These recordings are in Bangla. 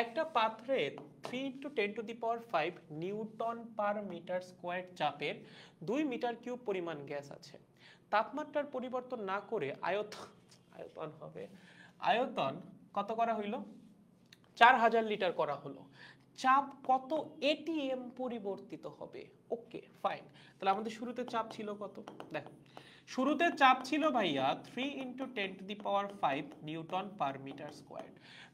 একটা পাত্রে 3 × 10⁵ নিউটন পার মিটার স্কোয়ার চাপের 2 মিটার কিউব পরিমাণ গ্যাস আছে। তাপমাত্রার পরিবর্তন না করে আয়তন হবে আয়তন কত করা হইল? 4000 লিটার করা হলো। চাপ কত এটিএম পরিবর্তিত হবে? Okay fine. তাহলে আমাদের শুরুতে চাপ ছিল কত? দেখো শুরুতে চাপ ছিল ভাইয়া 3 × 10⁵ নিউটন পার মিটার স্কোয়ার।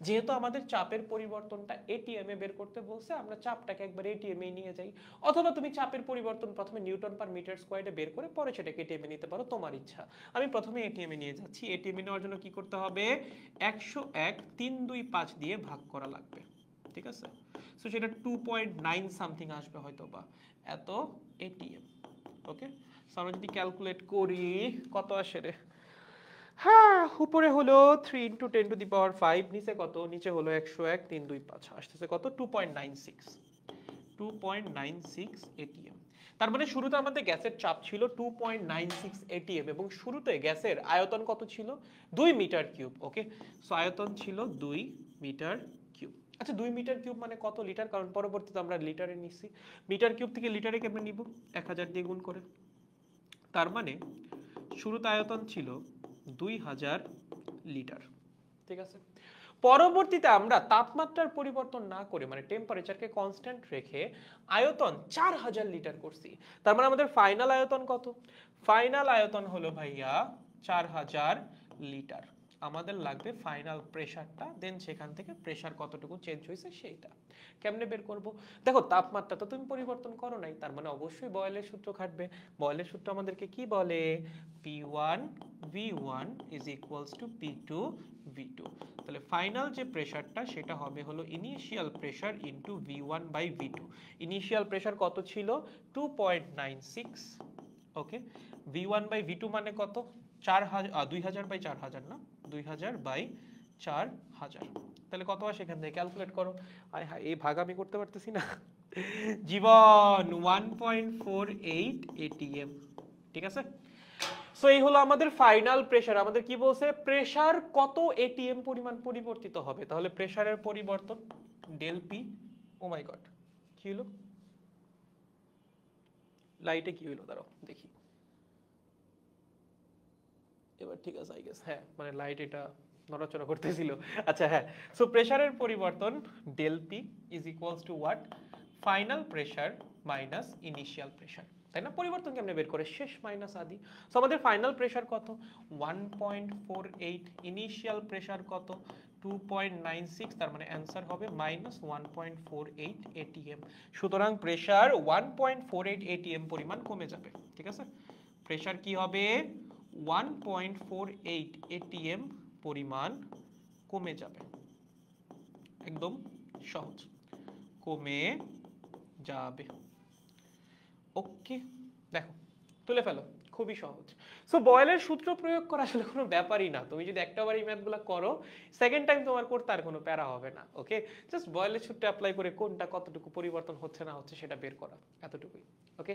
যেহেতু আমাদের চাপের পরিবর্তনটা এটিএম এ বের করতে বলছে, আমরা চাপটাকে একবার এটিএম এ নিয়ে যাই। অথবা তুমি চাপের পরিবর্তন প্রথমে নিউটন পার মিটার স্কোয়ারে বের করে পরে সেটাকে এটিএম এ নিতে পারো, তোমার ইচ্ছা। আমি প্রথমে এটিএম এ নিয়ে যাচ্ছি। এটিএম এ নেওয়ার জন্য কি করতে হবে? 101/325 দিয়ে ভাগ করা লাগবে, ঠিক আছে? সো সেটা 2.9 সামথিং আসবে হয়তো বা এত এটিএম। ওকে, সো আমরা যদি ক্যালকুলেট করি কত আসে রে? হ্যাঁ, উপরে হলো 3 × 10⁵, নিচে কত? নিচে হলো 101/325, আসতেছে কত? 2.96 এটিএম। তার মানে শুরুতে আমাদের গ্যাসের চাপ ছিল 2.96 এটিএম এবং শুরুতে গ্যাসের আয়তন কত ছিল? 2 মিটার কিউব। ওকে, সো আয়তন ছিল 2 মিটার কিউব। আচ্ছা 2 মিটার কিউব মানে কত লিটার? কারণ পরবর্তীতে আমরা লিটারে নিচ্ছি। মিটার কিউব থেকে লিটারে কেমনে নিব? 1000 দিয়ে গুণ করে। তার মানে শুরুতে আয়তন ছিল 2000 লিটার, ঠিক আছে? পরবর্তীতে আমরা তাপমাত্রার পরিবর্তন না করে মানে টেম্পারেচারকে কনস্ট্যান্ট রেখে আয়তন 4000 লিটার করছি। তার মানে আমাদের ফাইনাল আয়তন কত? ফাইনাল আয়তন হলো ভাইয়া 4000 লিটার। আমাদের লাগবে ফাইনাল প্রেসারটা, দেন সেখান থেকে প্রেসার কতটুকু চেঞ্জ হয়েছে সেইটা কেমনে বের করব? দেখো তাপমাত্রা তো তুমি পরিবর্তন করো নাই, তার মানে অবশ্যই বয়েলের সূত্র খাটবে। বয়েলের সূত্র আমাদেরকে কি বলে? P1 V1 is equals to P2 V2। তাহলে ফাইনাল যে প্রেসারটা সেটা হবে হলো initial pressure into V1 by V2। Initial pressure কত ছিল? 2.96। ওকে, V1 বাই V2 মানে কত? 2000 বাই 4000 না, 2000 বাই 4000। তাহলে কত আসে এখান থেকে ক্যালকুলেট করো। আয় হায়, এই ভাগ আমি করতে পারতেছি না জীবন। 1.48 এটিএম, ঠিক আছে? সো এই হলো আমাদের ফাইনাল প্রেসার। আমাদের কি বলছে? প্রেসার কত এটিএম পরিমাণ পরিবর্তিত হবে। তাহলে প্রেসারের পরিবর্তন ডেল পি। ও মাই গড, কি হলো? লাইটে কি হলো? দাঁড়াও দেখি। এবার ঠিক আছে আই গেস। হ্যাঁ, মানে লাইট এটা নড়াচড়া করতেছিল। আচ্ছা হ্যাঁ, সো প্রেসারের পরিবর্তন del P is equals to what? Final pressure minus initial pressure, তাই না? পরিবর্তন কেমনে বের করে? শেষ মাইনাস আদি। সো আমাদের ফাইনাল প্রেসার কত? 1.48। ইনিশিয়াল প্রেসার কত? 2.96। তার মানে অ্যান্সার হবে মাইনাস 1.48 এটিএম। সুতরাং প্রেসার 1.48 এটিএম পরিমাণ কমে যাবে, ঠিক আছে? প্রেসার কি হবে? 1.48 এটিএম পরিমাণ কমে যাবে। একদম সহজ, কমে যাবে। ওকে, দেখো তুলে ফেলো, খুবই সহজ। সো বয়েলের সূত্র প্রয়োগ করা আসলে কোনো ব্যাপারই না। তুমি যদি একটাবার এই ম্যাথগুলো করো, সেকেন্ড টাইম তোমার করতে আর কোনো প্যারা হবে না। ওকে, জাস্ট বয়েলের সূত্র অ্যাপ্লাই করে কোনটা কতটুকু পরিবর্তন হচ্ছে না হচ্ছে সেটা বের করা, এতটুকুই। ওকে।